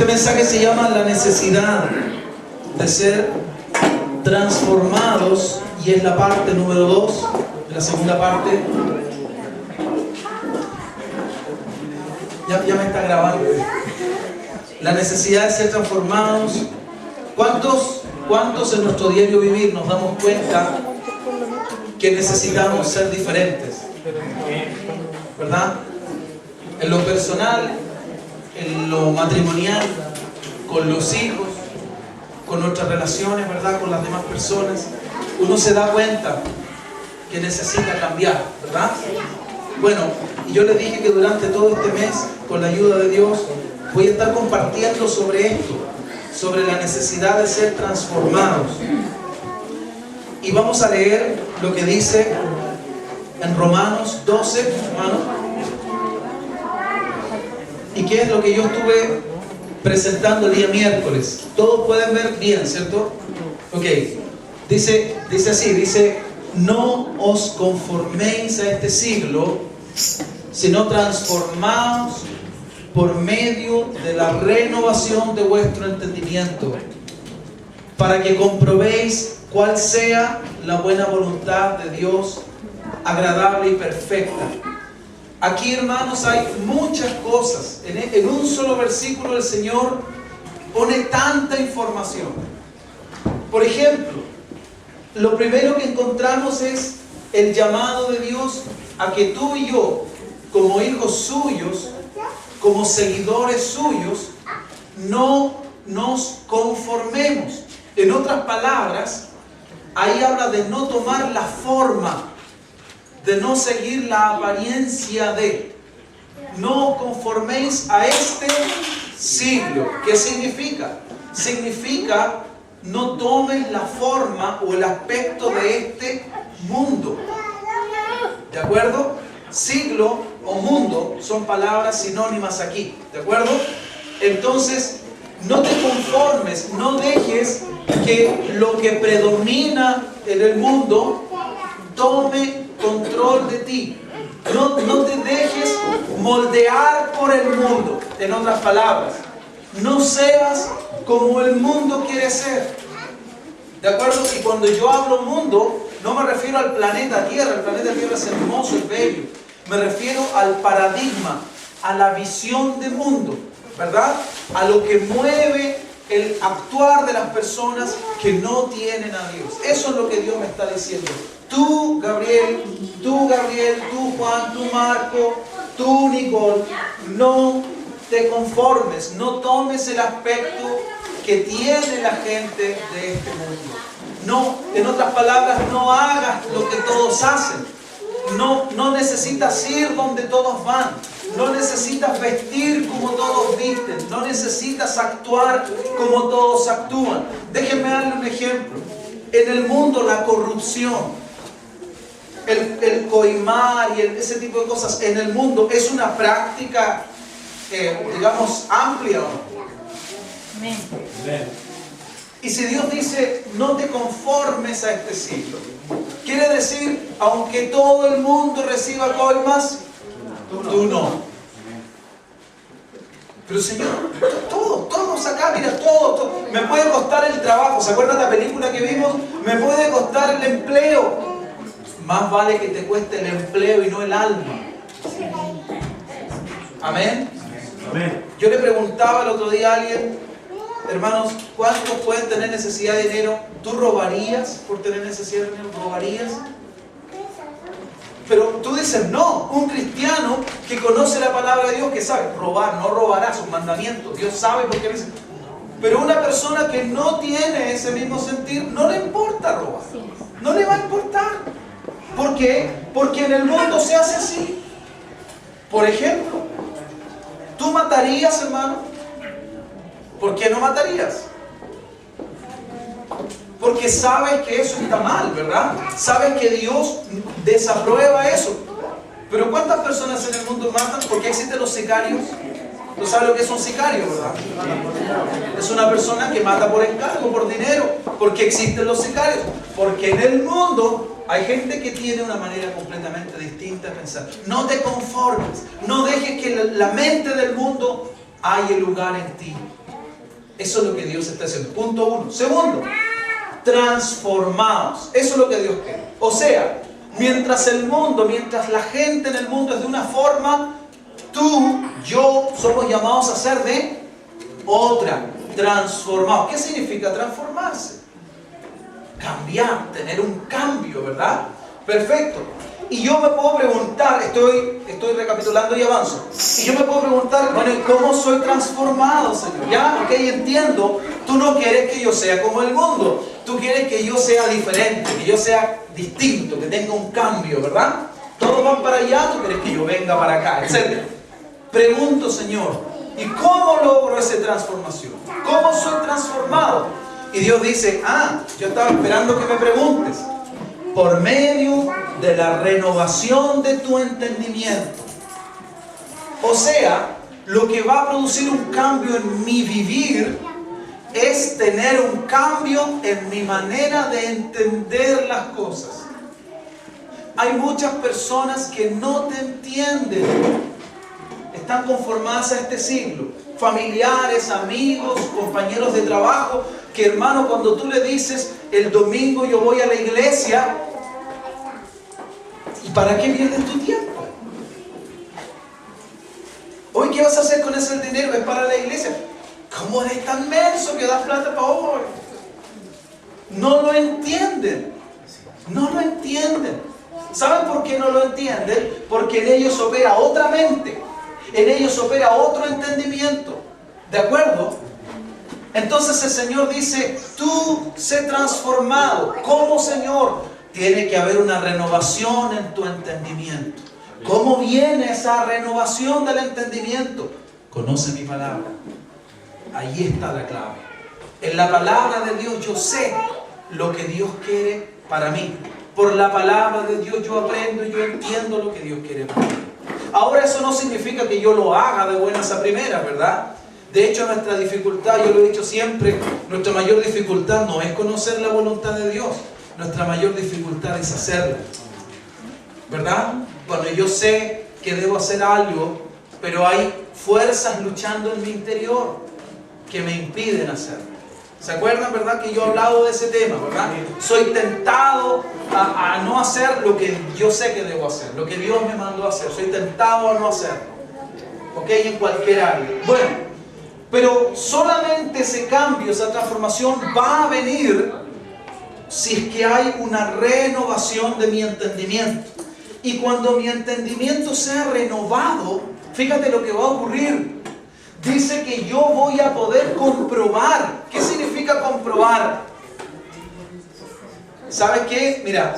Este mensaje se llama la necesidad de ser transformados y es la parte número 2, la segunda parte. Ya me está grabando. La necesidad de ser transformados. ¿Cuántos en nuestro diario vivir nos damos cuenta que necesitamos ser diferentes? ¿Verdad? En lo personal, en lo matrimonial, con los hijos, con nuestras relaciones, ¿verdad? Con las demás personas, uno se da cuenta que necesita cambiar, ¿verdad? Bueno, y yo les dije que durante todo este mes, con la ayuda de Dios, voy a estar compartiendo sobre esto, sobre la necesidad de ser transformados. Y vamos a leer lo que dice en Romanos 12, hermanos. ¿Y qué es lo que yo estuve presentando el día miércoles? Todos pueden ver bien, ¿cierto? Ok. Dice así, no os conforméis a este siglo, sino transformaos por medio de la renovación de vuestro entendimiento, para que comprobéis cuál sea la buena voluntad de Dios, agradable y perfecta. Aquí, hermanos, hay muchas cosas. En un solo versículo el Señor pone tanta información. Por ejemplo, lo primero que encontramos es el llamado de Dios a que tú y yo, como hijos suyos, como seguidores suyos, no nos conformemos. En otras palabras, ahí habla de no tomar la forma, de no seguir la apariencia de. No conforméis a este siglo. ¿Qué significa? Significa no tomes la forma o el aspecto de este mundo. ¿De acuerdo? Siglo o mundo son palabras sinónimas aquí. ¿De acuerdo? Entonces, no te conformes, no dejes que lo que predomina en el mundo tome control de ti. No te dejes moldear por el mundo. En otras palabras, no seas como el mundo quiere ser. ¿De acuerdo? Y cuando yo hablo mundo, no me refiero al planeta Tierra. El planeta Tierra es hermoso, es bello. Me refiero al paradigma, a la visión de mundo, ¿verdad? A lo que mueve el actuar de las personas que no tienen a Dios. Eso es lo que Dios me está diciendo. Tú, Gabriel, tú, Juan, tú, Marco, tú, Nicole, no te conformes, no tomes el aspecto que tiene la gente de este mundo. No, en otras palabras, no hagas lo que todos hacen. No necesitas ir donde todos van. No necesitas vestir como todos visten. No necesitas actuar como todos actúan. Déjenme darle un ejemplo. En el mundo la corrupción, el coimar y ese tipo de cosas en el mundo es una práctica, digamos, amplia, ¿o no? Amén. Y si Dios dice, no te conformes a este siglo, quiere decir, aunque todo el mundo reciba coimas, tú no. Pero Señor, todos acá, mira, todo. Me puede costar el trabajo. ¿Se acuerdan la película que vimos? Me puede costar el empleo. Más vale que te cueste el empleo y no el alma. Amén. Amén. Yo le preguntaba el otro día a alguien, hermanos, ¿cuántos pueden tener necesidad de dinero? ¿Tú robarías por tener necesidad de dinero? ¿Robarías? Pero tú dices, no, un cristiano que conoce la palabra de Dios, que sabe, robar, no robará, sus mandamientos, Dios sabe por qué dice. Pero una persona que no tiene ese mismo sentir, no le importa robar, no le va a importar. ¿Por qué? Porque en el mundo se hace así. Por ejemplo, ¿tú matarías, hermano? ¿Por qué no matarías? Porque sabes que eso está mal, ¿verdad? Sabes que Dios desaprueba eso. Pero ¿cuántas personas en el mundo matan? ¿Por qué existen los sicarios? ¿Tú sabes lo que es un sicario, verdad? Es una persona que mata por encargo, por dinero. ¿Por qué existen los sicarios? Porque en el mundo hay gente que tiene una manera completamente distinta de pensar. No te conformes. No dejes que la mente del mundo haya lugar en ti. Eso es lo que Dios está haciendo. Punto 1. Segundo, transformados. Eso es lo que Dios quiere. O sea, mientras la gente en el mundo es de una forma, tú, yo, somos llamados a ser de otra. Transformados. ¿Qué significa transformarse? Cambiar, tener un cambio, ¿verdad? Perfecto. Y yo me puedo preguntar, estoy recapitulando y avanzo. Y yo me puedo preguntar, bueno, ¿cómo soy transformado, Señor? Ya, ok, entiendo. Tú no quieres que yo sea como el mundo. Tú quieres que yo sea diferente, que yo sea distinto, que tenga un cambio, ¿verdad? Todos van para allá, tú quieres que yo venga para acá, etc. Pregunto, Señor, ¿y cómo logro esa transformación? ¿Cómo soy transformado? Y Dios dice, yo estaba esperando que me preguntes. Por medio de la renovación de tu entendimiento. O sea, lo que va a producir un cambio en mi vivir es tener un cambio en mi manera de entender las cosas. Hay muchas personas que no te entienden. Están conformadas a este siglo. Familiares, amigos, compañeros de trabajo, que hermano, cuando tú le dices, el domingo yo voy a la iglesia, ¿y para qué pierdes tu tiempo? Hoy, ¿qué vas a hacer con ese dinero? Es para la iglesia. ¿Cómo eres tan menso que das plata para hoy? No lo entienden. No lo entienden. ¿Saben por qué no lo entienden? Porque en ellos opera otra mente. En ellos opera otro entendimiento. ¿De acuerdo? Entonces el Señor dice, tú sé transformado. ¿Cómo, Señor? Tiene que haber una renovación en tu entendimiento. ¿Cómo viene esa renovación del entendimiento? Conoce mi palabra. Ahí está la clave. En la palabra de Dios yo sé lo que Dios quiere para mí. Por la palabra de Dios yo aprendo y yo entiendo lo que Dios quiere para mí. Ahora, eso no significa que yo lo haga de buenas a primeras, ¿verdad? De hecho, nuestra dificultad, yo lo he dicho siempre, nuestra mayor dificultad no es conocer la voluntad de Dios. Nuestra mayor dificultad es hacerla. ¿Verdad? Cuando yo sé que debo hacer algo, pero hay fuerzas luchando en mi interior que me impiden hacerlo. ¿Se acuerdan, verdad, que yo he hablado de ese tema, verdad? Soy tentado a no hacer lo que yo sé que debo hacer, lo que Dios me mandó a hacer. Soy tentado a no hacerlo. ¿Ok? En cualquier área. Bueno, pero solamente ese cambio, esa transformación va a venir si es que hay una renovación de mi entendimiento. Y cuando mi entendimiento sea renovado, fíjate lo que va a ocurrir. Dice que yo voy a poder comprobar. ¿Qué significa comprobar? ¿Sabes qué? Mira,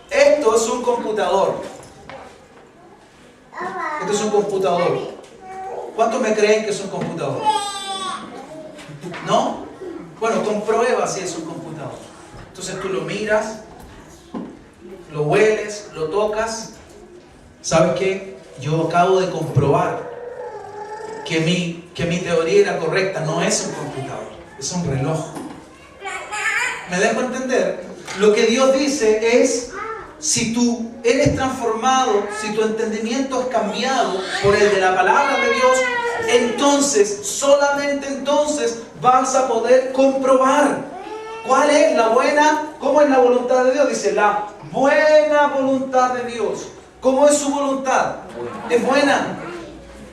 esto es un computador. Esto es un computador. ¿Cuántos me creen que es un computador? ¿No? Bueno, comprueba si es un computador. Entonces tú lo miras, lo hueles, lo tocas. ¿Sabes qué? Yo acabo de comprobar que mi teoría era correcta. No es un computador, es un reloj. ¿Me dejo entender? Lo que Dios dice es, si tú eres transformado, si tu entendimiento es cambiado por el de la palabra de Dios, entonces, solamente entonces vas a poder comprobar cuál es la buena, cómo es la voluntad de Dios. Dice, la buena voluntad de Dios. ¿Cómo es su voluntad? Es buena.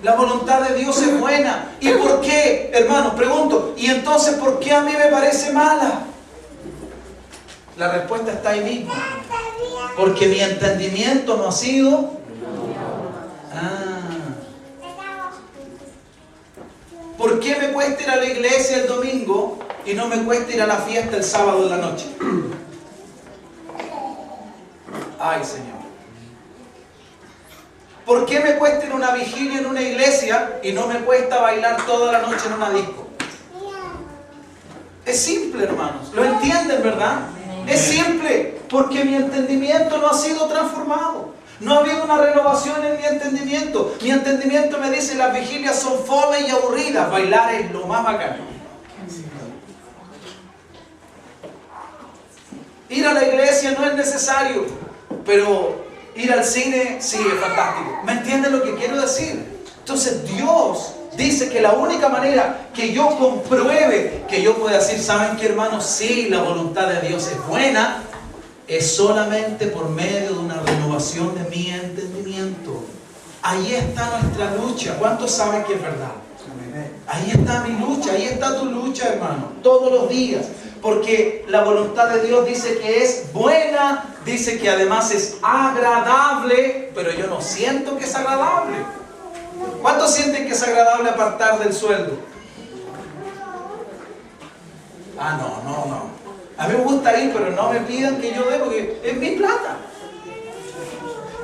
La voluntad de Dios es buena. ¿Y por qué, hermanos? Pregunto, ¿y entonces por qué a mí me parece mala? La respuesta está ahí mismo. Porque mi entendimiento no ha sido... ¿Por qué me cuesta ir a la iglesia el domingo y no me cuesta ir a la fiesta el sábado en la noche? Ay, Señor. ¿Por qué me cuesta ir a una vigilia en una iglesia y no me cuesta bailar toda la noche en una disco? Es simple, hermanos. ¿Lo entienden, verdad? Es simple. Porque mi entendimiento no ha sido transformado. No ha habido una renovación en mi entendimiento. Mi entendimiento me dice, las vigilias son fome y aburridas. Bailar es lo más bacano. Ir a la iglesia no es necesario, pero ir al cine sí es fantástico. ¿Me entienden lo que quiero decir? Entonces Dios dice dice que la única manera que yo compruebe, que yo pueda decir, ¿saben qué, hermanos? Sí, la voluntad de Dios es buena, es solamente por medio de una renovación de mi entendimiento. Ahí está nuestra lucha. ¿Cuántos saben que es verdad? Ahí está mi lucha, ahí está tu lucha, hermano, todos los días. Porque la voluntad de Dios dice que es buena, dice que además es agradable, pero yo no siento que es agradable. ¿Cuántos sienten que es agradable apartar del sueldo? No. A mí me gusta ir, pero no me pidan que yo dé porque es mi plata.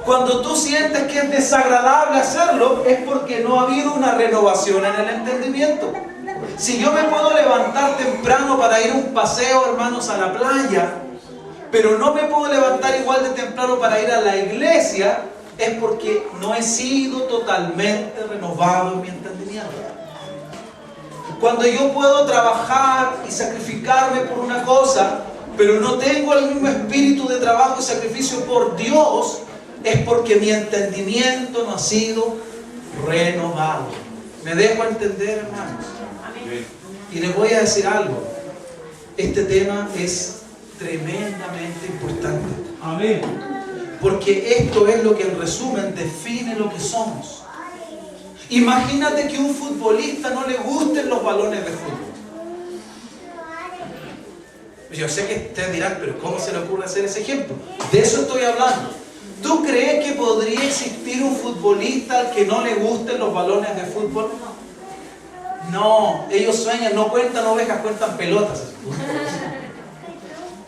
Cuando tú sientes que es desagradable hacerlo, es porque no ha habido una renovación en el entendimiento. Si yo me puedo levantar temprano para ir a un paseo, hermanos, a la playa, pero no me puedo levantar igual de temprano para ir a la iglesia, es porque no he sido totalmente renovado en mi entendimiento. Cuando yo puedo trabajar y sacrificarme por una cosa, pero no tengo el mismo espíritu de trabajo y sacrificio por Dios, es porque mi entendimiento no ha sido renovado. ¿Me dejo entender, hermanos? Y les voy a decir algo. Este tema es tremendamente importante. Amén. Porque esto es lo que en resumen define lo que somos. Imagínate que a un futbolista no le gusten los balones de fútbol. Yo sé que ustedes dirán, pero ¿cómo se le ocurre hacer ese ejemplo? De eso estoy hablando. ¿Tú crees que podría existir un futbolista al que no le gusten los balones de fútbol? No, ellos sueñan, no cuentan ovejas, cuentan pelotas.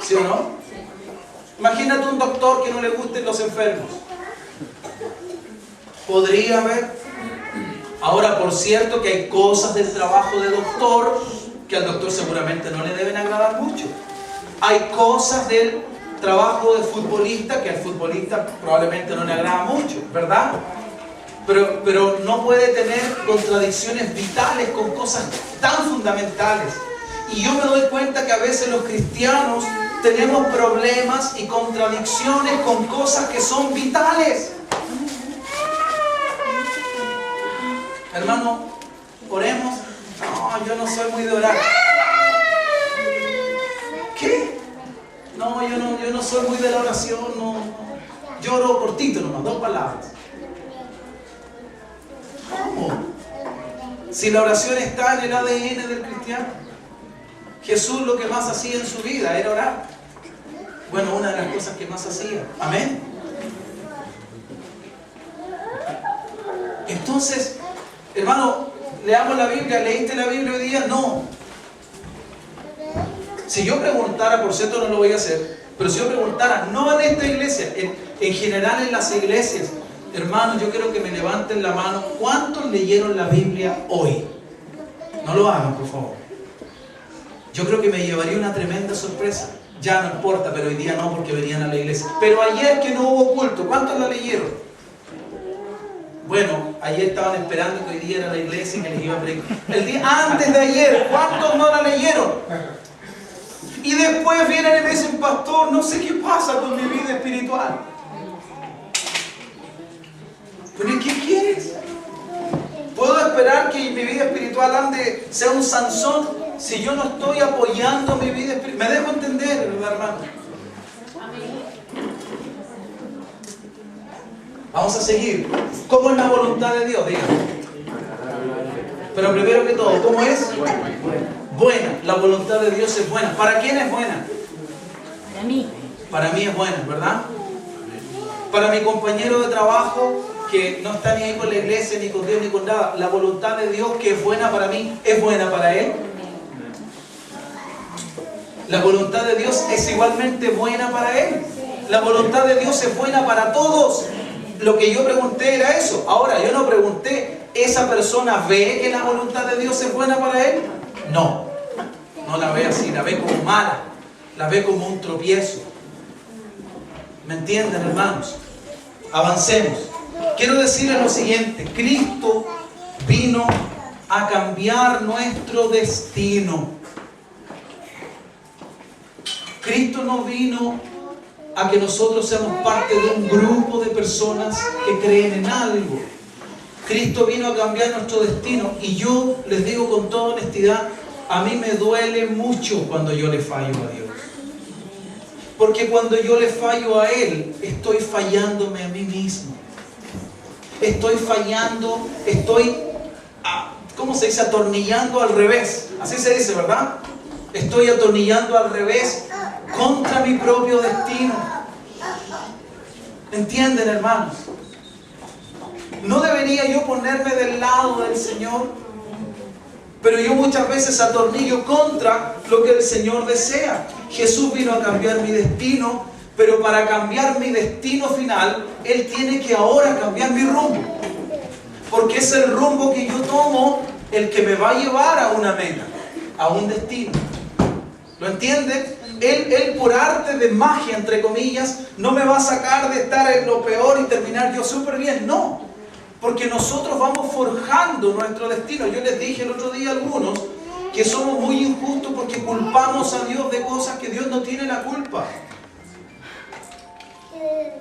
¿Sí o no? Imagínate un doctor que no le gusten los enfermos. Podría haber. Ahora, por cierto, que hay cosas del trabajo de doctor que al doctor seguramente no le deben agradar mucho. Hay cosas del trabajo de futbolista que al futbolista probablemente no le agrada mucho, ¿verdad? Pero no puede tener contradicciones vitales con cosas tan fundamentales. Y yo me doy cuenta que a veces los cristianos tenemos problemas y contradicciones con cosas que son vitales. Hermano, oremos. No, yo no soy muy de orar. ¿Qué? No, yo no soy muy de la oración. No. Yo oro cortito nomás, 2 palabras. ¿Cómo? Si la oración está en el ADN del cristiano. Jesús lo que más hacía en su vida era orar. Bueno, una de las cosas que más hacía. Amén. Entonces, hermano, leamos la Biblia. ¿Leíste la Biblia hoy día? No. Si yo preguntara, por cierto no lo voy a hacer, pero si yo preguntara, no en esta iglesia, en general en las iglesias, hermanos, yo quiero que me levanten la mano, ¿cuántos leyeron la Biblia hoy? No lo hagan, por favor. Yo creo que me llevaría una tremenda sorpresa. Ya no importa, pero hoy día no, porque venían a la iglesia. Pero ayer que no hubo culto, ¿cuántos la leyeron? Bueno, ayer estaban esperando que hoy día era la iglesia y que les iba a predicar. El día antes de ayer, ¿cuántos no la leyeron? Y después vienen y me dicen, pastor, no sé qué pasa con mi vida espiritual. ¿Pero qué quieres? ¿Puedo esperar que mi vida espiritual sea un Sansón si yo no estoy apoyando mi vida espiritual? ¿Me dejo entender, verdad, hermano? Vamos a seguir. ¿Cómo es la voluntad de Dios? Díganme. Pero primero que todo, ¿cómo es? Buena. La voluntad de Dios es buena. ¿Para quién es buena? Para mí. Para mí es buena, ¿verdad? Para mi compañero de trabajo que no está ni ahí con la iglesia, ni con Dios, ni con nada, la voluntad de Dios que es buena para mí, ¿es buena para él? La voluntad de Dios es igualmente buena para él. La voluntad de Dios es buena para todos. Lo que yo pregunté era eso. Ahora, yo no pregunté, ¿esa persona ve que la voluntad de Dios es buena para él? No, no la ve así, la ve como mala, la ve como un tropiezo. ¿Me entienden, hermanos? Avancemos. Quiero decirles lo siguiente: Cristo vino a cambiar nuestro destino. Cristo no vino a que nosotros seamos parte de un grupo de personas que creen en algo. Cristo vino a cambiar nuestro destino. Y yo les digo con toda honestidad, a mí me duele mucho cuando yo le fallo a Dios. Porque cuando yo le fallo a Él, estoy fallándome a mí mismo. Estoy fallando, ¿cómo se dice? Atornillando al revés. Así se dice, ¿verdad? Estoy atornillando al revés contra mi propio destino. ¿Entienden, hermanos? ¿No debería yo ponerme del lado del Señor? Pero yo muchas veces atornillo contra lo que el Señor desea. Jesús vino a cambiar mi destino, pero para cambiar mi destino final, Él tiene que ahora cambiar mi rumbo. Porque es el rumbo que yo tomo el que me va a llevar a una meta, a un destino. ¿Lo entienden? Él por arte de magia, entre comillas, no me va a sacar de estar en lo peor y terminar yo súper bien. No, porque nosotros vamos forjando nuestro destino. Yo les dije el otro día a algunos que somos muy injustos porque culpamos a Dios de cosas que Dios no tiene la culpa.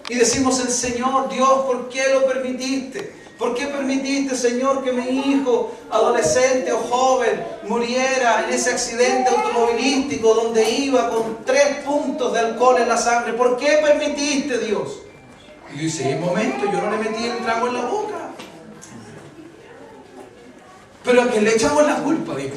Y decimos, el Señor, Dios, ¿por qué lo permitiste? ¿Por qué permitiste, Señor, que mi hijo, adolescente o joven, muriera en ese accidente automovilístico donde iba con 3 puntos de alcohol en la sangre? ¿Por qué permitiste, Dios? Y yo dice, en un momento, yo no le metí el trago en la boca. Pero a quién le echamos la culpa, Dios.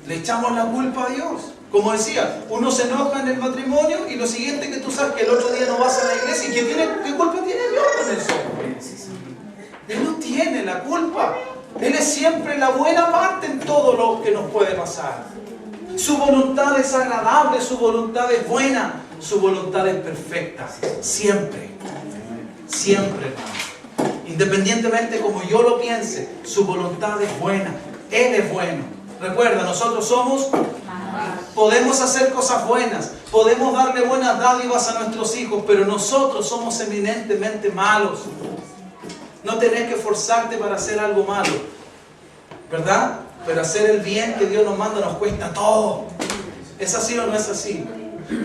Le echamos la culpa a Dios. Como decía, uno se enoja en el matrimonio y lo siguiente que tú sabes que el otro día no vas a la iglesia. ¿Y qué culpa tiene Dios con eso? Él no tiene la culpa. Él es siempre la buena parte en todo lo que nos puede pasar. Su voluntad es agradable, su voluntad es buena, su voluntad es perfecta. Siempre. Siempre, hermano. Independientemente como yo lo piense, su voluntad es buena. Él es bueno. Recuerda, nosotros podemos hacer cosas buenas, podemos darle buenas dádivas a nuestros hijos, pero nosotros somos eminentemente malos. No tenés que esforzarte para hacer algo malo, ¿verdad? Pero hacer el bien que Dios nos manda nos cuesta todo. ¿Es así o no es así?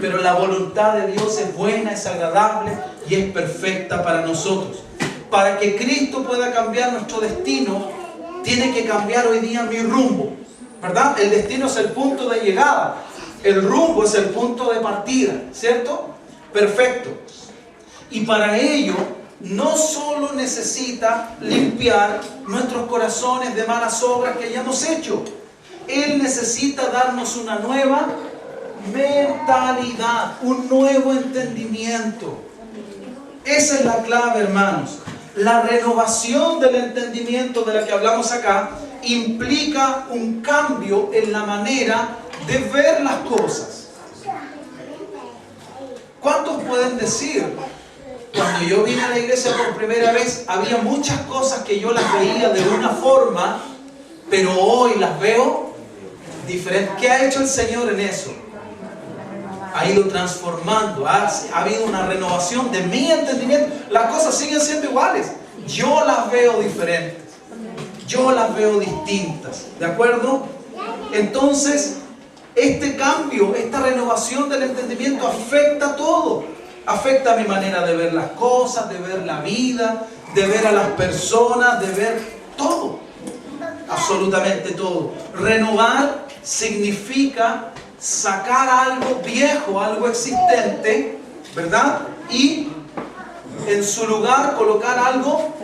Pero la voluntad de Dios es buena, es agradable y es perfecta para nosotros. Para que Cristo pueda cambiar nuestro destino, tiene que cambiar hoy día mi rumbo, ¿verdad? El destino es el punto de llegada, el rumbo es el punto de partida, ¿cierto? Perfecto. Y para ello, no solo necesita limpiar nuestros corazones de malas obras que hayamos hecho. Él necesita darnos una nueva mentalidad, un nuevo entendimiento. Esa es la clave, hermanos. La renovación del entendimiento de la que hablamos acá implica un cambio en la manera de ver las cosas. ¿Cuántos pueden decir? Cuando yo vine a la iglesia por primera vez, había muchas cosas que yo las veía de una forma, pero hoy las veo diferentes. ¿Qué ha hecho el Señor en eso? Ha ido transformando, ha habido una renovación de mi entendimiento. Las cosas siguen siendo iguales. Yo las veo diferentes. Yo las veo distintas. ¿De acuerdo? Entonces, este cambio, esta renovación del entendimiento afecta todo. Afecta mi manera de ver las cosas, de ver la vida, de ver a las personas, de ver todo. Absolutamente todo. Renovar significa sacar algo viejo, algo existente, ¿verdad? Y en su lugar colocar algo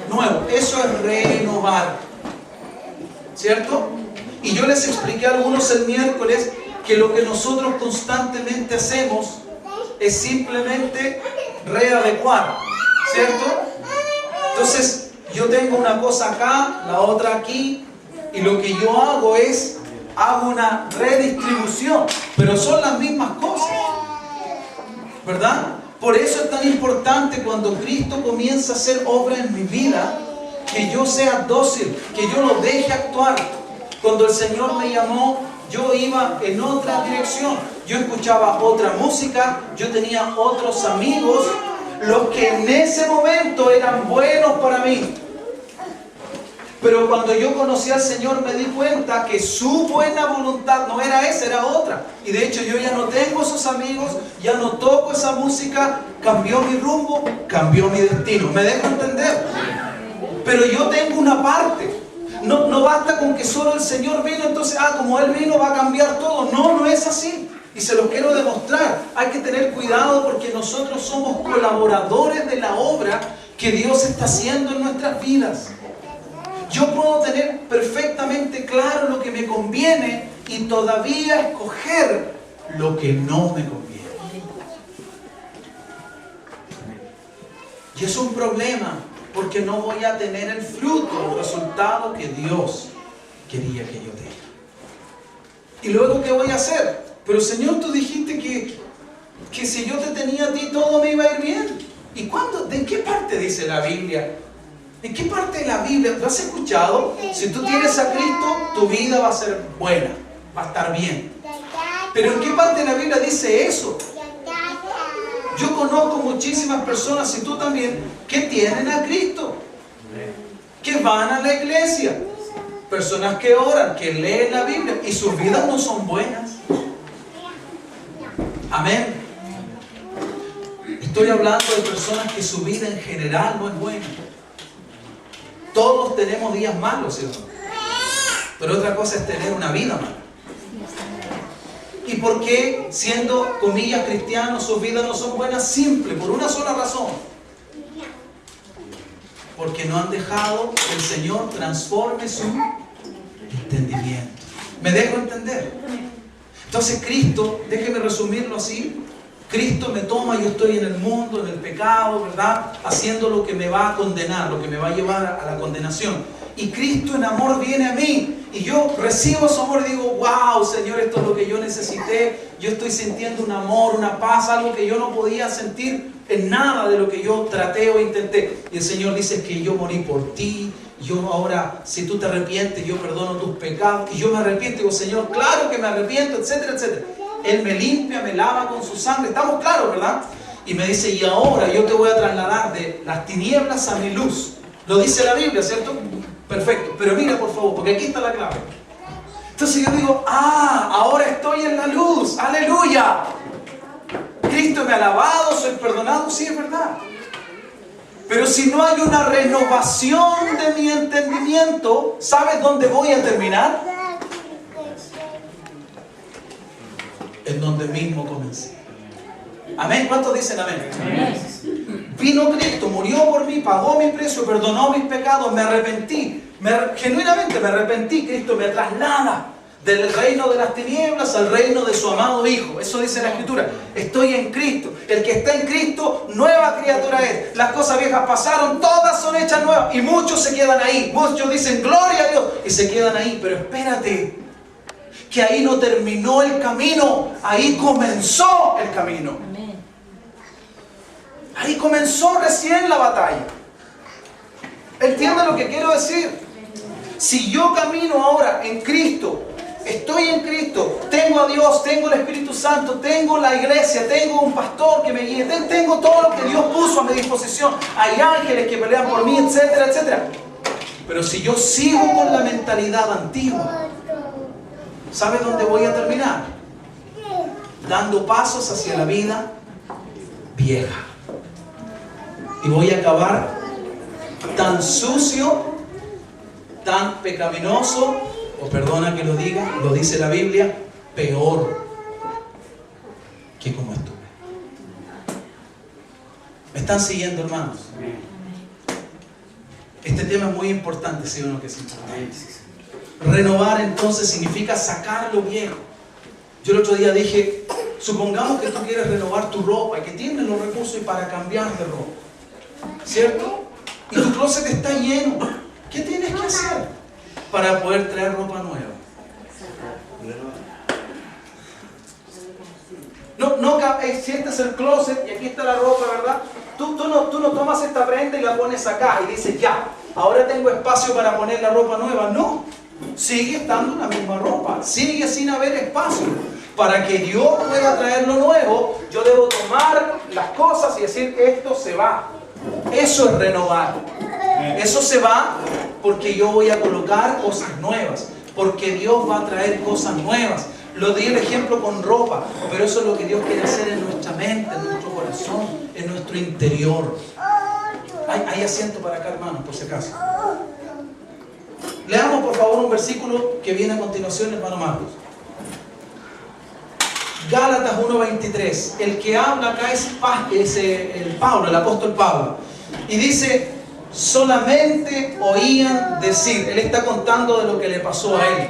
nuevo. Eso es renovar. ¿Cierto? Y yo les expliqué a algunos el miércoles que lo que nosotros constantemente hacemos es simplemente readecuar, ¿cierto? Entonces, yo tengo una cosa acá, la otra aquí, y lo que yo hago es, hago una redistribución, pero son las mismas cosas, ¿verdad? Por eso es tan importante cuando Cristo comienza a hacer obra en mi vida, que yo sea dócil, que yo lo deje actuar. Cuando el Señor me llamó, yo iba en otra dirección. Yo escuchaba otra música, yo tenía otros amigos, los que en ese momento eran buenos para mí. Pero cuando yo conocí al Señor me di cuenta que su buena voluntad no era esa, era otra. Y de hecho yo ya no tengo esos amigos, ya no toco esa música, cambió mi rumbo, cambió mi destino. ¿Me dejo entender? pero yo tengo una parte. No basta con que solo el Señor vino, entonces, como Él vino va a cambiar todo. No, no es así. Y se los quiero demostrar. Hay que tener cuidado porque nosotros somos colaboradores de la obra que Dios está haciendo en nuestras vidas. Yo puedo tener perfectamente claro lo que me conviene y todavía escoger lo que no me conviene. Y es un problema porque no voy a tener el fruto, el resultado que Dios quería que yo tenga. ¿Y luego qué voy a hacer? Pero Señor, tú dijiste que si yo te tenía a ti todo me iba a ir bien. ¿Y cuándo? ¿De qué parte dice la Biblia? ¿En qué parte de la Biblia? ¿Lo has escuchado? Si tú tienes a Cristo, tu vida va a ser buena, va a estar bien. Pero ¿en qué parte de la Biblia dice eso? Yo conozco muchísimas personas, y tú también, que tienen a Cristo, que van a la iglesia, personas que oran, que leen la Biblia, y sus vidas no son buenas. Amén. Estoy hablando de personas que su vida en general no es buena. Todos tenemos días malos, ¿cierto? Pero otra cosa es tener una vida mala. ¿Y por qué, siendo, comillas, cristianos, sus vidas no son buenas? Simple, por una sola razón. Porque no han dejado que el Señor transforme su entendimiento. ¿Me dejo entender? Entonces Cristo, déjeme resumirlo así, Cristo me toma, yo estoy en el mundo, en el pecado, ¿verdad? Haciendo lo que me va a condenar, lo que me va a llevar a la condenación. Y Cristo en amor viene a mí. Y yo recibo su amor y digo, wow, Señor, esto es lo que yo necesité. Yo estoy sintiendo un amor, una paz, algo que yo no podía sentir en nada de lo que yo traté o intenté. Y el Señor dice que yo morí por ti. Yo ahora, si tú te arrepientes, yo perdono tus pecados. Y yo me arrepiento, digo, Señor, claro que me arrepiento, etcétera, etcétera. Él me limpia, me lava con su sangre. Estamos claros, ¿verdad? Y me dice, y ahora yo te voy a trasladar de las tinieblas a mi luz. Lo dice la Biblia, ¿cierto? Perfecto. Pero mira, por favor, porque aquí está la clave. Entonces yo digo, ahora estoy en la luz. ¡Aleluya! Cristo me ha lavado, soy perdonado. Sí, es verdad. Pero si no hay una renovación de mi entendimiento, ¿sabes dónde voy a terminar? En donde mismo comencé. Amén. ¿Cuántos dicen amén? Amén. Vino Cristo, murió por mí, pagó mi precio, perdonó mis pecados, me arrepentí. Genuinamente me arrepentí. Cristo me traslada del reino de las tinieblas al reino de su amado Hijo. Eso dice la Escritura. Estoy en Cristo. El que está en Cristo, nueva criatura es. Las cosas viejas pasaron, todas son hechas nuevas. Y muchos se quedan ahí. Muchos dicen, gloria a Dios. Y se quedan ahí. Pero espérate, que ahí no terminó el camino. Ahí comenzó el camino. Ahí comenzó recién la batalla. ¿Entiende lo que quiero decir? Si yo camino ahora en Cristo, estoy en Cristo, tengo a Dios, tengo el Espíritu Santo, tengo la iglesia, tengo un pastor que me guíe, tengo todo lo que Dios puso a mi disposición, hay ángeles que pelean por mí, etcétera, etcétera. Pero si yo sigo con la mentalidad antigua, ¿sabe dónde voy a terminar? Dando pasos hacia la vida vieja. Y voy a acabar tan sucio, tan pecaminoso, o perdona que lo diga, lo dice la Biblia, peor que como estuve. ¿Me están siguiendo, hermanos? Este tema es muy importante, ¿sí o no que sí? Renovar entonces significa sacar lo viejo. Yo el otro día dije, supongamos que tú quieres renovar tu ropa y que tienes los recursos para cambiar de ropa, ¿cierto? Y tu closet está lleno. ¿Qué tienes que hacer para poder traer ropa nueva? No sientes el closet y aquí está la ropa, ¿verdad? Tú no tomas esta prenda y la pones acá y dices, ya, ahora tengo espacio para poner la ropa nueva. No, sigue estando la misma ropa, sigue sin haber espacio. Para que Dios pueda traer lo nuevo, yo debo tomar las cosas y decir, esto se va. Eso es renovar. Eso se va porque yo voy a colocar cosas nuevas, porque Dios va a traer cosas nuevas. Lo di el ejemplo con ropa, pero eso es lo que Dios quiere hacer en nuestra mente, en nuestro corazón, en nuestro interior. Hay asiento para acá, hermano, por si acaso. Leamos por favor un versículo que viene a continuación, hermano Marcos. Gálatas 1:23. El que habla acá es el Pablo, el apóstol Pablo. Y dice, solamente oían decir. Él está contando de lo que le pasó a él.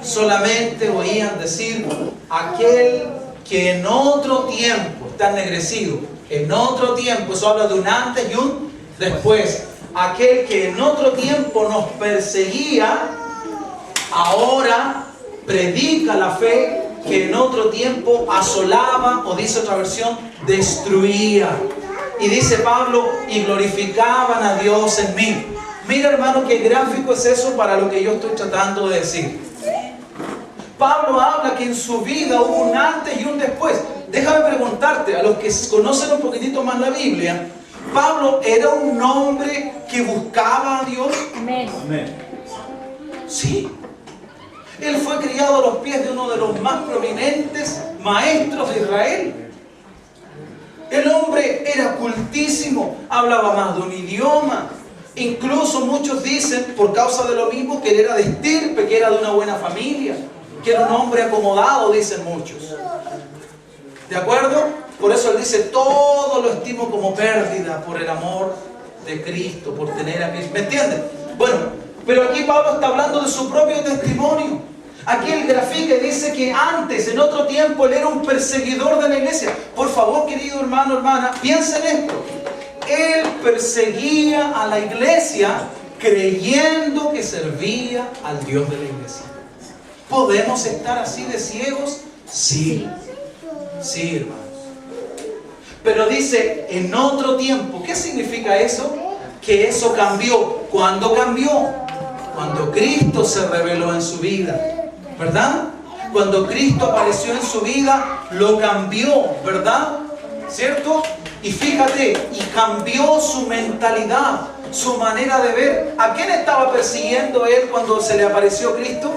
Solamente oían decir, aquel que en otro tiempo, está ennegrecido, en otro tiempo, eso habla de un antes y un después. Aquel que en otro tiempo nos perseguía, ahora predica la fe que en otro tiempo asolaba, o dice otra versión, destruía. Y dice Pablo, y glorificaban a Dios en mí. Mira, hermano, qué gráfico es eso para lo que yo estoy tratando de decir. Pablo habla que en su vida hubo un antes y un después. Déjame preguntarte, a los que conocen un poquitito más la Biblia, Pablo era un hombre que buscaba a Dios. Amén. Sí. Él fue criado a los pies de uno de los más prominentes maestros de Israel. El hombre era cultísimo, hablaba más de un idioma. Incluso muchos dicen, por causa de lo mismo, que él era de estirpe, que era de una buena familia, que era un hombre acomodado, dicen muchos. ¿De acuerdo? Por eso él dice, todo lo estimo como pérdida por el amor de Cristo, por tener a Cristo. ¿Me entienden? Bueno, pero aquí Pablo está hablando de su propio testimonio. Aquí él grafica y dice que antes, en otro tiempo, él era un perseguidor de la iglesia. Por favor, querido hermano, hermana, piensen esto. Él perseguía a la iglesia creyendo que servía al Dios de la iglesia. ¿Podemos estar así de ciegos? Sí. Sí, hermanos. Pero dice, en otro tiempo. ¿Qué significa eso? Que eso cambió. ¿Cuándo cambió? Cuando Cristo se reveló en su vida. ¿Verdad? Cuando Cristo apareció en su vida, lo cambió, ¿verdad? ¿Cierto? Y fíjate, y cambió su mentalidad, su manera de ver. ¿A quién estaba persiguiendo él cuando se le apareció Cristo?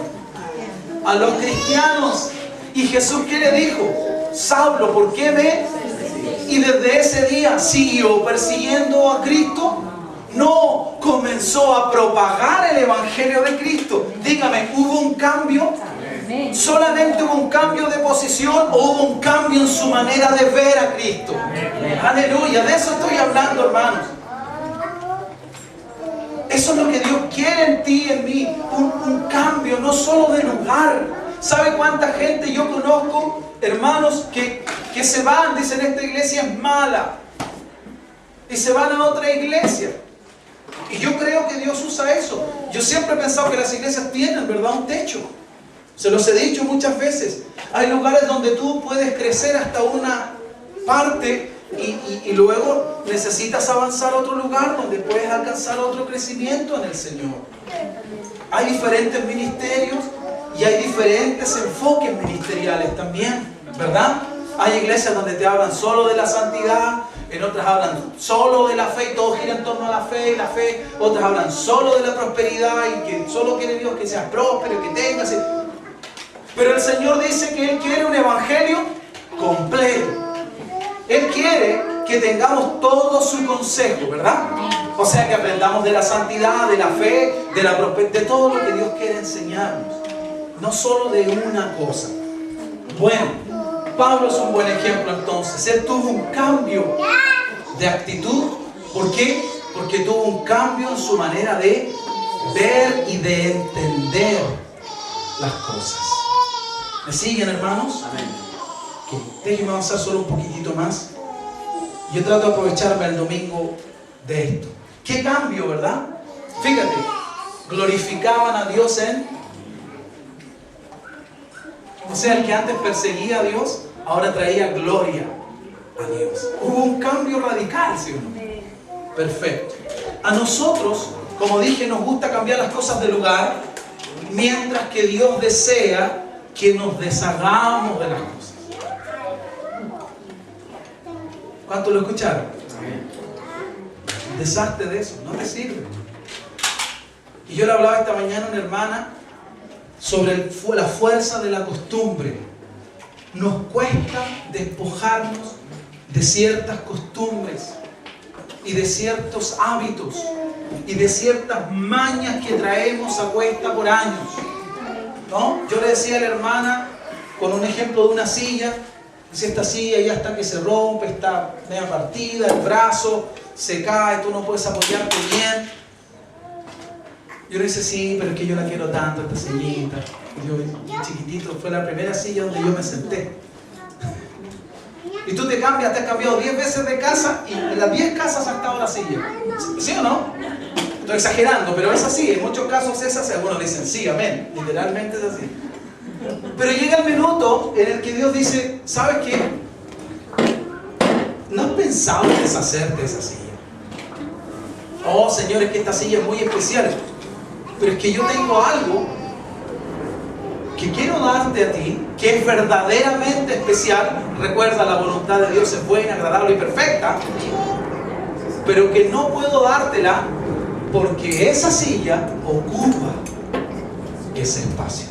A los cristianos. ¿Y Jesús qué le dijo? Saulo, ¿por qué me? Y desde ese día siguió persiguiendo a Cristo. No, comenzó a propagar el evangelio de Cristo. Dígame, ¿hubo un cambio? ¿Solamente hubo un cambio de posición o hubo un cambio en su manera de ver a Cristo? Aleluya, de eso estoy hablando, hermanos. Eso es lo que Dios quiere en ti y en mí. Un cambio, no solo de lugar. ¿Sabe cuánta gente yo conozco, hermanos, que se van, dicen, esta iglesia es mala, y se van a otra iglesia? Y yo creo que Dios usa eso. Yo siempre he pensado que las iglesias tienen, ¿verdad?, un techo. Se los he dicho muchas veces. Hay lugares donde tú puedes crecer hasta una parte y luego necesitas avanzar a otro lugar donde puedes alcanzar otro crecimiento en el Señor. Hay diferentes ministerios y hay diferentes enfoques ministeriales también, ¿verdad? Hay iglesias donde te hablan solo de la santidad, en otras hablan solo de la fe y todo gira en torno a la fe y la fe. Otras hablan solo de la prosperidad y que solo quiere Dios que seas próspero, que tengas. Pero el Señor dice que Él quiere un evangelio completo. Él quiere que tengamos todo su consejo, ¿verdad? O sea, que aprendamos de la santidad, de la fe, de la prosperidad, de todo lo que Dios quiere enseñarnos. No solo de una cosa. Bueno, Pablo es un buen ejemplo entonces. Él tuvo un cambio de actitud. ¿Por qué? Porque tuvo un cambio en su manera de ver y de entender las cosas. ¿Me siguen, hermanos? Amén. Okay. Déjenme avanzar solo un poquitito más. Yo trato de aprovecharme el domingo de esto. ¿Qué cambio, verdad? Fíjate, glorificaban a Dios en... O sea, el que antes perseguía a Dios, ahora traía gloria a Dios. Hubo un cambio radical, ¿sí o no? Perfecto. A nosotros, como dije, nos gusta cambiar las cosas de lugar, mientras que Dios desea que nos deshagamos de las cosas. ¿Cuántos lo escucharon? Deshazte de eso, no te sirve. Y yo le hablaba esta mañana a una hermana sobre la fuerza de la costumbre. Nos cuesta despojarnos de ciertas costumbres. y de ciertos hábitos y de ciertas mañas que traemos a cuesta por años, ¿no? Yo le decía a la hermana, con un ejemplo de una silla, dice, esta silla ya está que se rompe, está media partida, el brazo se cae, tú no puedes apoyarte bien. Yo le dice, sí, pero es que yo la quiero tanto, esta sillita. Yo, chiquitito, fue la primera silla donde yo me senté. Y tú te has cambiado 10 veces de casa y en las 10 casas ha estado la silla. ¿Sí o no? Estoy exagerando, pero es así. En muchos casos es así. Algunos dicen, sí, amén. Literalmente es así. Pero llega el minuto en el que Dios dice, ¿sabes qué? ¿No has pensado en deshacerte de esa silla? Oh, Señor, es que esta silla es muy especial. Pero es que yo tengo algo que quiero darte a ti, que es verdaderamente especial. Recuerda, la voluntad de Dios es buena, agradable y perfecta, pero que no puedo dártela porque esa silla ocupa ese espacio.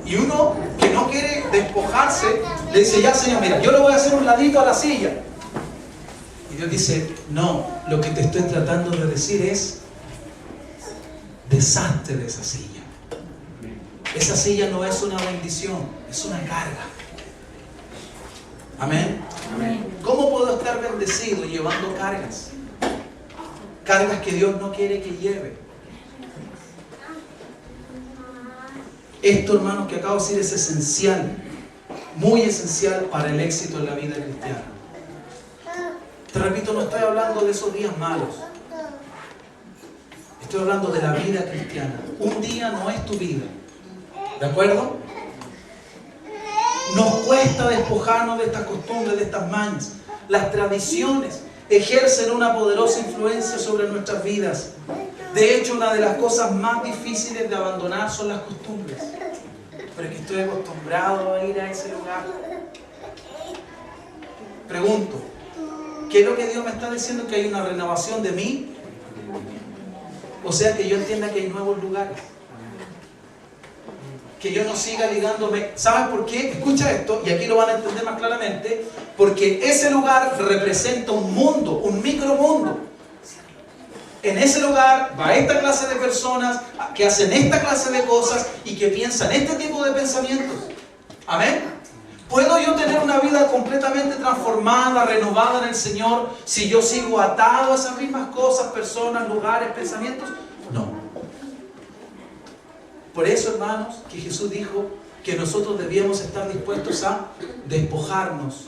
Y uno que no quiere despojarse, le dice, ya Señor, mira, yo le voy a hacer un ladito a la silla. Y Dios dice, no, lo que te estoy tratando de decir es, deshazte de esa silla. Esa silla no es una bendición, es una carga. Amén. Amén. ¿Cómo puedo estar bendecido llevando cargas? Cargas que Dios no quiere que lleve. Esto, hermanos, que acabo de decir es esencial, muy esencial para el éxito en la vida cristiana. Te repito, no estoy hablando de esos días malos. Estoy hablando de la vida cristiana. Un día no es tu vida. ¿De acuerdo? Nos cuesta despojarnos de estas costumbres, de estas mañas. Las tradiciones ejercen una poderosa influencia sobre nuestras vidas. De hecho, una de las cosas más difíciles de abandonar son las costumbres. Pero es que estoy acostumbrado a ir a ese lugar. Pregunto, ¿qué es lo que Dios me está diciendo? ¿Que hay una renovación de mí? O sea, que yo entienda que hay nuevos lugares. Que yo no siga ligándome. ¿Sabes por qué? Escucha esto, y aquí lo van a entender más claramente. Porque ese lugar representa un mundo, un micromundo. En ese lugar va esta clase de personas que hacen esta clase de cosas y que piensan este tipo de pensamientos. ¿Amén? ¿Puedo yo tener una vida completamente transformada, renovada en el Señor, si yo sigo atado a esas mismas cosas, personas, lugares, pensamientos? No. Por eso, hermanos, que Jesús dijo que nosotros debíamos estar dispuestos a despojarnos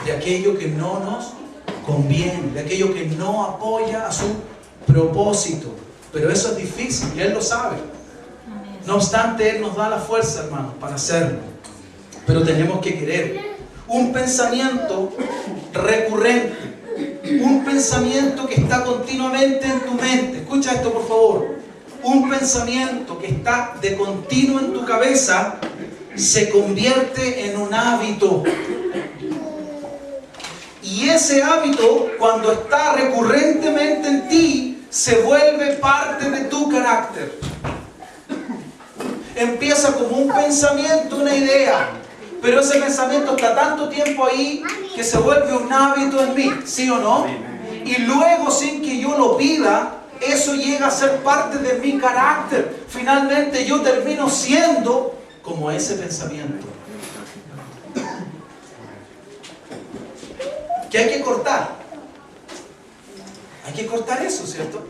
de aquello que no nos conviene, de aquello que no apoya a su propósito. Pero eso es difícil y Él lo sabe. No obstante, Él nos da la fuerza, hermanos, para hacerlo. Pero tenemos que querer. Un pensamiento recurrente, un pensamiento que está continuamente en tu mente. Escucha esto, por favor. Un pensamiento que está de continuo en tu cabeza se convierte en un hábito. Y ese hábito, cuando está recurrentemente en ti, se vuelve parte de tu carácter. Empieza como un pensamiento, una idea, pero ese pensamiento está tanto tiempo ahí que se vuelve un hábito en mí, ¿sí o no? Y luego, sin que yo lo pida, eso llega a ser parte de mi carácter. Finalmente yo termino siendo como ese pensamiento. Que hay que cortar. Hay que cortar eso, ¿cierto?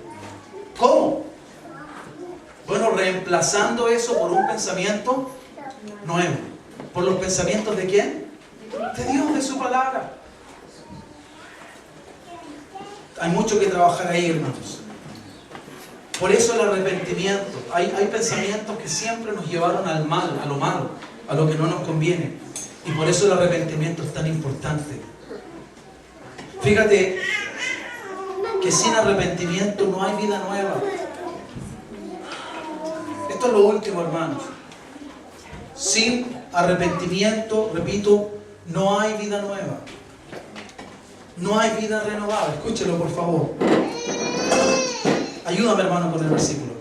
¿Cómo? Bueno, reemplazando eso por un pensamiento nuevo. ¿Por los pensamientos de quién? De Dios, de su palabra. Hay mucho que trabajar ahí, hermanos. Por eso el arrepentimiento. Hay pensamientos que siempre nos llevaron al mal, a lo malo, a lo que no nos conviene. Y por eso el arrepentimiento es tan importante. Fíjate que sin arrepentimiento no hay vida nueva. Esto es lo último, hermanos. Sin arrepentimiento, repito, no hay vida nueva. No hay vida renovada. Escúchelo, por favor. Ayúdame, hermano, con el versículo.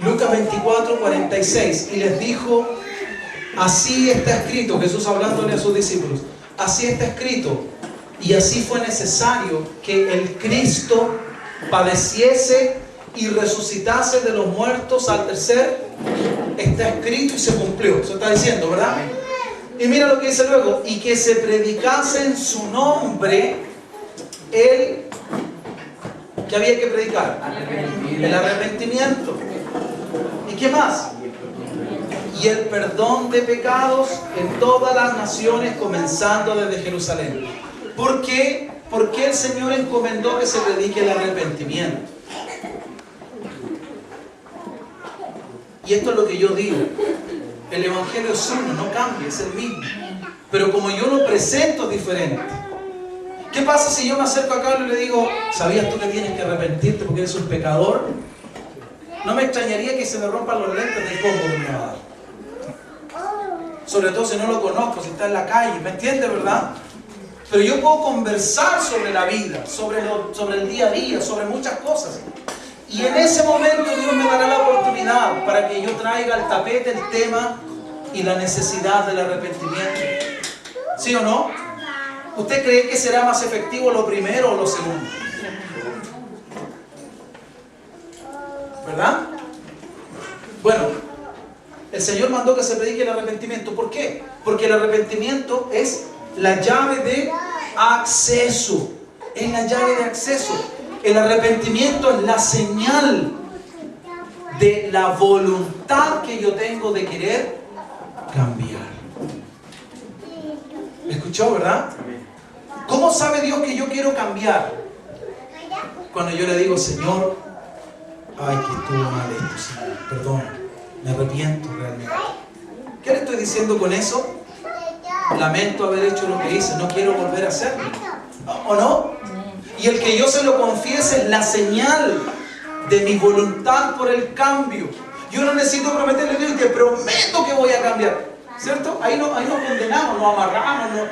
Lucas 24, 46. Y les dijo Así está escrito, Jesús hablándole a sus discípulos, así está escrito, y así fue necesario que el Cristo padeciese y resucitase de los muertos al tercer. Está escrito y se cumplió. Eso está diciendo, ¿verdad? Y mira lo que dice luego, y que se predicase en su nombre el que había que predicar, el arrepentimiento. ¿Y qué más? Y el perdón de pecados en todas las naciones, comenzando desde Jerusalén. ¿Por qué? Porque el Señor encomendó que se predique el arrepentimiento. Y esto es lo que yo digo. El Evangelio es uno, no cambia, es el mismo. Pero como yo lo presento es diferente. ¿Qué pasa si yo me acerco a Carlos y le digo, ¿sabías tú que tienes que arrepentirte porque eres un pecador? No me extrañaría que se me rompan los lentes del combo que me va a dar. Sobre todo si no lo conozco, si está en la calle, ¿me entiendes, verdad? Pero yo puedo conversar sobre la vida, sobre el día a día, sobre muchas cosas. Y en ese momento Dios me dará la oportunidad para que yo traiga al tapete el tema y la necesidad del arrepentimiento. ¿Sí o no? ¿Usted cree que será más efectivo lo primero o lo segundo? ¿Verdad? Bueno, el Señor mandó que se predique el arrepentimiento. ¿Por qué? Porque el arrepentimiento es la llave de acceso. Es la llave de acceso. El arrepentimiento es la señal de la voluntad que yo tengo de querer cambiar. ¿Me escuchó, verdad? ¿Cómo sabe Dios que yo quiero cambiar? Cuando yo le digo, Señor, ay, que estuvo mal esto, Señor, perdón, me arrepiento realmente. ¿Qué le estoy diciendo con eso? Lamento haber hecho lo que hice, no quiero volver a hacerlo. ¿O no? Y el que yo se lo confiese es la señal de mi voluntad por el cambio. Yo no necesito prometerle a Dios, te prometo que voy a cambiar. ¿Cierto? Ahí nos condenamos, nos amarramos.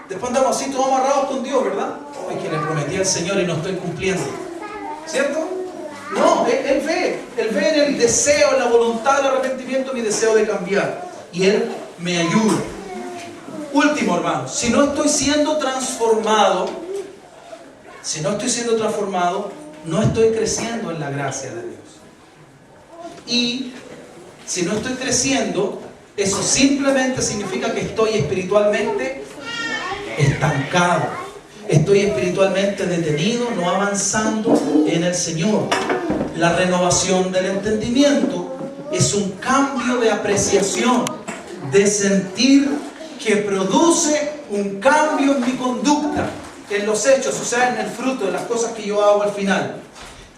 Después andamos así todos amarrados con Dios, ¿verdad? Ay, que le prometí al Señor y no estoy cumpliendo. ¿Cierto? No, Él ve en el deseo, en la voluntad del arrepentimiento, mi deseo de cambiar. Y Él me ayuda. Último, hermano, si no estoy siendo transformado, no estoy creciendo en la gracia de Dios. Y si no estoy creciendo, eso simplemente significa que estoy espiritualmente estancado. Estoy espiritualmente detenido, no avanzando en el Señor. La renovación del entendimiento es un cambio de apreciación, de sentir que produce un cambio en mi conducta, en los hechos, o sea, en el fruto de las cosas que yo hago al final.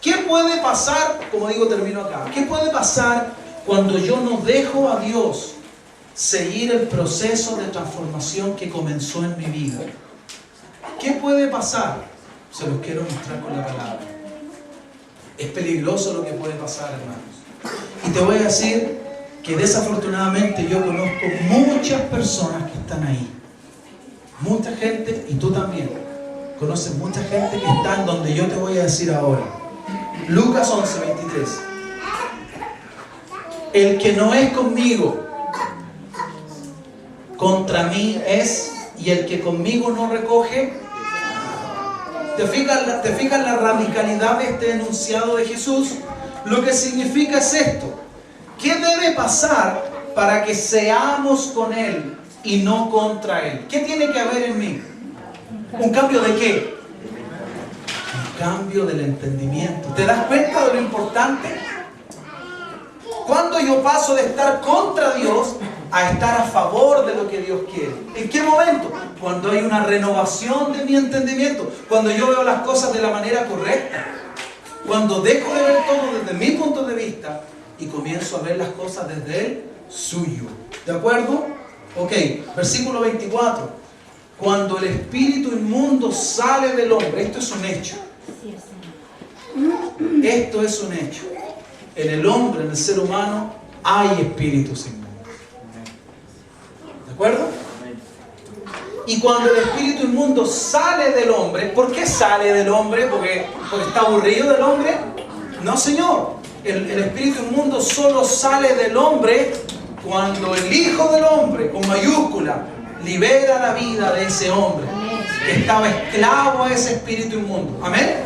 ¿Qué puede pasar? Como digo, termino acá. ¿Qué puede pasar cuando yo no dejo a Dios seguir el proceso de transformación que comenzó en mi vida? ¿Qué puede pasar? Se los quiero mostrar con la palabra. Es peligroso lo que puede pasar, hermanos. Y te voy a decir que desafortunadamente yo conozco muchas personas que están ahí. Mucha gente, y tú también, conoces mucha gente que está en donde yo te voy a decir ahora. Lucas 11:23. El que no es conmigo, contra mí es, y el que conmigo no recoge. ¿Te fijas la radicalidad de este enunciado de Jesús? Lo que significa es esto. ¿Qué debe pasar para que seamos con Él y no contra Él? ¿Qué tiene que haber en mí? ¿Un cambio de qué? Un cambio del entendimiento. ¿Te das cuenta de lo importante? ¿Cuándo yo paso de estar contra Dios a estar a favor de lo que Dios quiere? ¿En qué momento? Cuando hay una renovación de mi entendimiento. Cuando yo veo las cosas de la manera correcta. Cuando dejo de ver todo desde mi punto de vista y comienzo a ver las cosas desde el suyo. ¿De acuerdo? Ok, versículo 24. Cuando el espíritu inmundo sale del hombre, esto es un hecho. Esto es un hecho. En el hombre, en el ser humano, hay espíritus inmundos. ¿De acuerdo? Y cuando el espíritu inmundo sale del hombre, ¿por qué sale del hombre? ¿Porque está aburrido del hombre? No, señor. El espíritu inmundo solo sale del hombre cuando el Hijo del Hombre, con mayúscula, libera la vida de ese hombre que estaba esclavo a ese espíritu inmundo. Amén.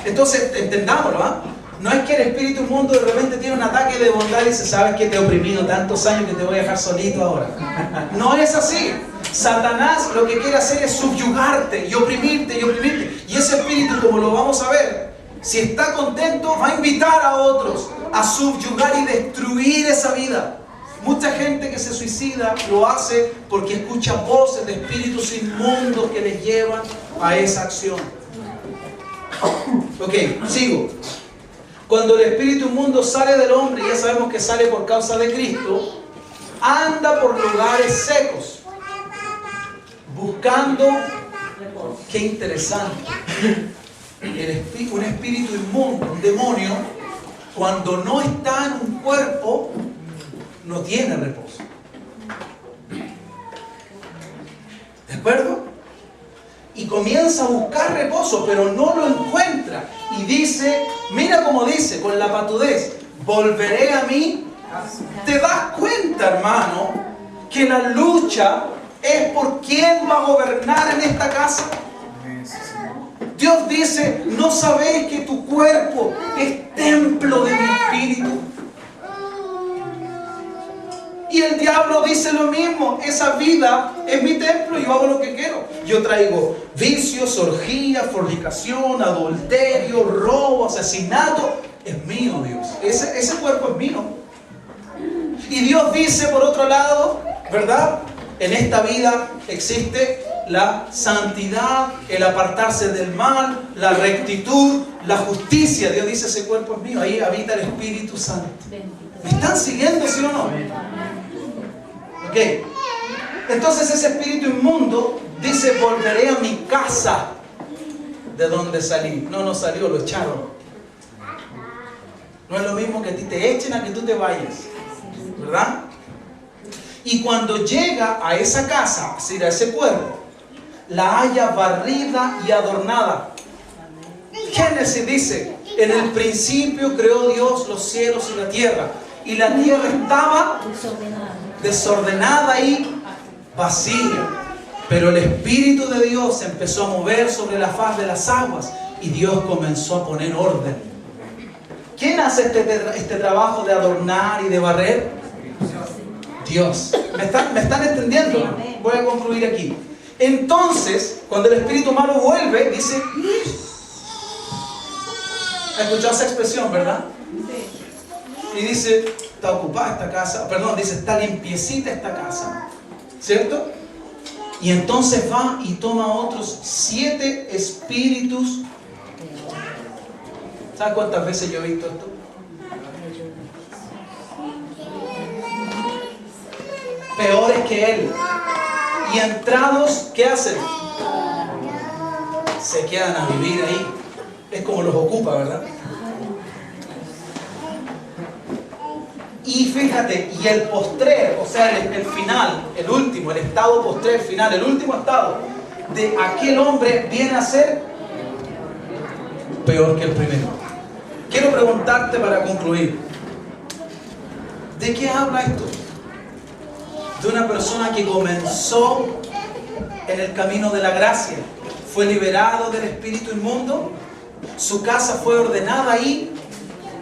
Entonces, entendámoslo, ¿ah? No es que el espíritu inmundo de repente tiene un ataque de bondad y dice, sabes que te he oprimido tantos años que te voy a dejar solito ahora. No es así. Satanás lo que quiere hacer es subyugarte y oprimirte y oprimirte. Y ese espíritu, como lo vamos a ver, si está contento, va a invitar a otros a subyugar y destruir esa vida. Mucha gente que se suicida lo hace porque escucha voces de espíritus inmundos que les llevan a esa acción. Ok, sigo. Cuando el espíritu inmundo sale del hombre, ya sabemos que sale por causa de Cristo, anda por lugares secos, buscando, qué interesante, un espíritu inmundo, un demonio, cuando no está en un cuerpo, no tiene reposo. ¿De acuerdo? Y comienza a buscar reposo, pero no lo encuentra. Y dice, mira cómo dice, con la patudez, volveré a mí. ¿Te das cuenta, hermano, que la lucha es por quién va a gobernar en esta casa? Dios dice, ¿no sabéis que tu cuerpo es templo de mi espíritu? Y el diablo dice lo mismo, esa vida es mi templo, yo hago lo que quiero. Yo traigo vicios, orgía, fornicación, adulterio, robo, asesinato. Es mío, Dios. Ese cuerpo es mío. Y Dios dice por otro lado, ¿verdad? En esta vida existe la santidad, el apartarse del mal, la rectitud, la justicia. Dios dice, ese cuerpo es mío. Ahí habita el Espíritu Santo. ¿Me están siguiendo, sí o no? Ok. Entonces ese espíritu inmundo dice, volveré a mi casa de donde salí. No salió, lo echaron. No es lo mismo que a ti te echen a que tú te vayas, ¿verdad? Y cuando llega a esa casa, es decir, a ese cuerpo, la halla barrida y adornada. Génesis dice, en el principio creó Dios los cielos y la tierra. Y la tierra estaba desordenada y vacía. Pero el Espíritu de Dios se empezó a mover sobre la faz de las aguas y Dios comenzó a poner orden. ¿Quién hace este trabajo de adornar y de barrer? Dios. ¿Me están entendiendo? Voy a concluir aquí. Entonces, cuando el espíritu malo vuelve, dice... ¿Ha escuchado esa expresión, verdad? Y dice, está ocupada esta casa. Perdón, dice, está limpiecita esta casa. ¿Cierto? Y entonces va y toma otros 7 espíritus. ¿Sabes cuántas veces yo he visto esto? Peores que él. Y entrados, ¿qué hacen? Se quedan a vivir ahí. Es como los ocupa, ¿verdad? Y fíjate, y el postrer, o sea, el final, el último, el estado postrer final, el último estado de aquel hombre viene a ser peor que el primero. Quiero preguntarte para concluir, ¿de qué habla esto? De una persona que comenzó en el camino de la gracia, fue liberado del espíritu inmundo, su casa fue ordenada ahí.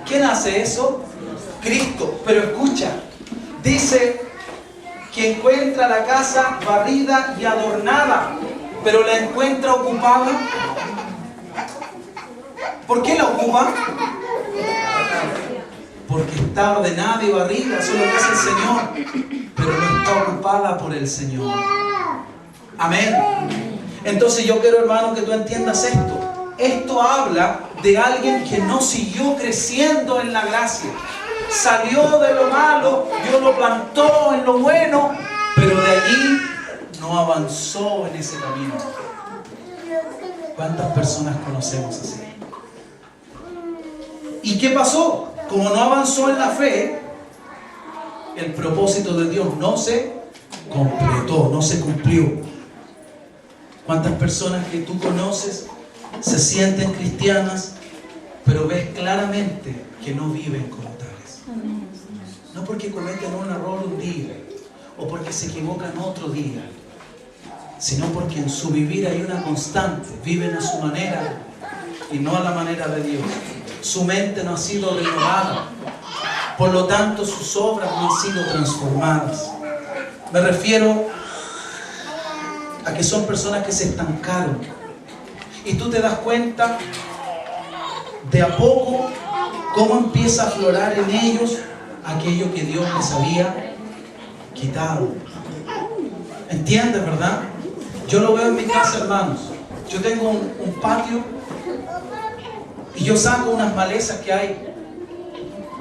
¿Quién hace eso? Cristo. Pero escucha, dice que encuentra la casa barrida y adornada, pero la encuentra ocupada. ¿Por qué la ocupa? Porque está ordenada y barrida, eso es lo que hace el Señor, pero no está ocupada por el Señor. Amén. Entonces yo quiero, hermano, que tú entiendas esto. Esto habla de alguien que no siguió creciendo en la gracia. Salió de lo malo, Dios lo plantó en lo bueno, pero de allí no avanzó en ese camino. ¿Cuántas personas conocemos así? ¿Y qué pasó? Como no avanzó en la fe, el propósito de Dios no se completó, no se cumplió. ¿Cuántas personas que tú conoces se sienten cristianas, pero ves claramente que no viven como tales? No porque cometen un error un día o porque se equivocan otro día, sino porque en su vivir hay una constante. Viven a su manera y no a la manera de Dios. Su mente no ha sido renovada, por lo tanto sus obras no han sido transformadas. Me refiero a que son personas que se estancaron. Y tú te das cuenta de a poco cómo empieza a aflorar en ellos aquello que Dios les había quitado. ¿Entiendes, verdad? Yo lo veo en mi casa, hermanos. Yo tengo un patio y yo saco unas malezas que hay.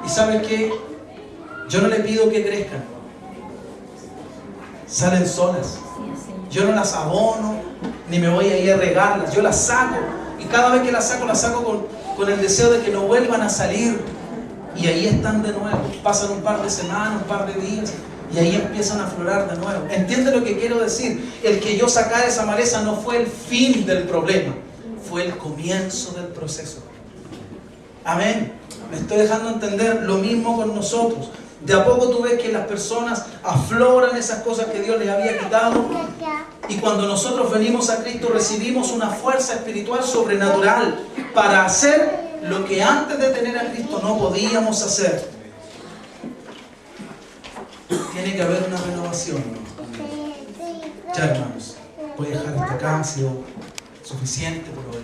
¿Y sabes qué? Yo no le pido que crezcan. Salen solas. Yo no las abono, ni me voy a ir a regarlas. Yo las saco. Y cada vez que las saco con el deseo de que no vuelvan a salir. Y ahí están de nuevo. Pasan un par de semanas, un par de días. Y ahí empiezan a aflorar de nuevo. ¿Entiendes lo que quiero decir? El que yo sacara esa maleza no fue el fin del problema. Fue el comienzo del proceso. Amén. Me estoy dejando entender. Lo mismo con nosotros. De a poco tú ves que las personas afloran esas cosas que Dios les había quitado. Y cuando nosotros venimos a Cristo recibimos una fuerza espiritual sobrenatural para hacer lo que antes de tener a Cristo no podíamos hacer. Tiene que haber una renovación, ¿no? Ya, hermanos, voy a dejar hasta acá. Ha sido suficiente por hoy.